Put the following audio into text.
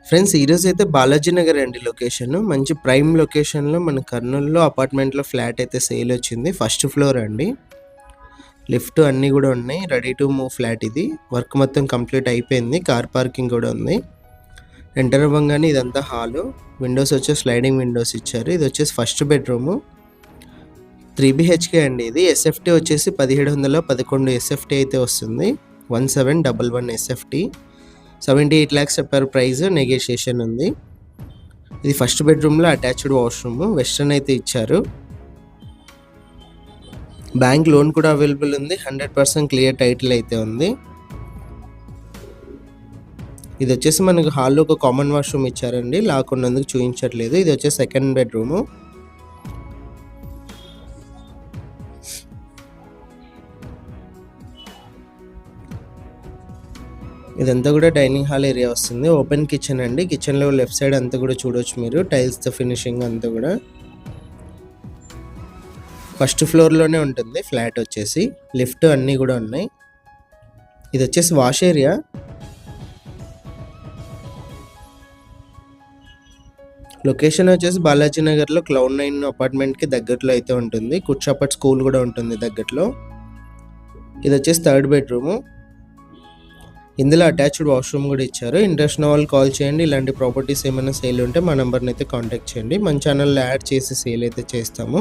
Friends ఈరోజు అయితే బాలాజీ నగర్ అండి లొకేషన్. మంచి ప్రైమ్ లొకేషన్‌లో మన కర్నూలులో అపార్ట్మెంట్‌లో ఫ్లాట్ అయితే సేల్ వచ్చింది. ఫస్ట్ ఫ్లోర్ అండి. లిఫ్ట్ అన్నీ కూడా ఉన్నాయి. రెడీ టు మూవ్ ఫ్లాట్ ఇది. వర్క్ మొత్తం కంప్లీట్ అయిపోయింది. కార్ పార్కింగ్ కూడా ఉంది. ఎంటర్ అవ్వంగానే ఇదంతా హాలు. విండోస్ వచ్చేసి స్లైడింగ్ విండోస్ ఇచ్చారు. ఇది వచ్చేసి ఫస్ట్ బెడ్రూము. 3 BHK అండి ఇది. ఎస్ఎఫ్టీ వచ్చేసి 1711 ఎస్ఎఫ్టీ అయితే వస్తుంది. 1711 ఎస్ఎఫ్టీ. 78 lakhs చెప్పారు ప్రైస్. నెగోషియేషన్ ఉంది. ఇది ఫస్ట్ బెడ్రూమ్లో అటాచ్డ్ వాష్రూమ్. వెస్టర్న్ అయితే ఇచ్చారు. బ్యాంక్ లోన్ కూడా అవైలబుల్ ఉంది. 100% క్లియర్ టైటిల్ అయితే ఉంది. ఇది వచ్చేసి మనకు హాల్లో ఒక కామన్ వాష్రూమ్ ఇచ్చారండి. లాక్ ఉన్నందుకు చూపించట్లేదు. ఇది వచ్చేసి సెకండ్ బెడ్రూము. ఇదంతా కూడా డైనింగ్ హాల్ ఏరియా వస్తుంది. ఓపెన్ కిచెన్ అండి. కిచెన్లో లెఫ్ట్ సైడ్ అంతా కూడా చూడవచ్చు మీరు. టైల్స్తో ఫినిషింగ్ అంతా కూడా. ఫస్ట్ ఫ్లోర్లోనే ఉంటుంది ఫ్లాట్ వచ్చేసి. లిఫ్ట్ అన్నీ కూడా ఉన్నాయి. ఇది వచ్చేసి వాష్ ఏరియా. లొకేషన్ వచ్చేసి బాలాజీ నగర్లో Cloud9 అపార్ట్మెంట్కి దగ్గరలో అయితే ఉంటుంది. కుర్చాపట్ స్కూల్ కూడా ఉంటుంది దగ్గరలో. ఇది వచ్చేసి థర్డ్ బెడ్రూము. ఇందులో అటాచ్డ్ వాష్రూమ్ కూడా ఇచ్చారు. ఇంట్రెస్ట్ ఉన్న వాళ్ళు కాల్ చేయండి. ఇలాంటి ప్రాపర్టీస్ ఏమైనా సేల్ ఉంటే మా నెంబర్ని అయితే కాంటాక్ట్ చేయండి. మన ఛానల్లో యాడ్ చేసి సేల్ అయితే చేస్తాము.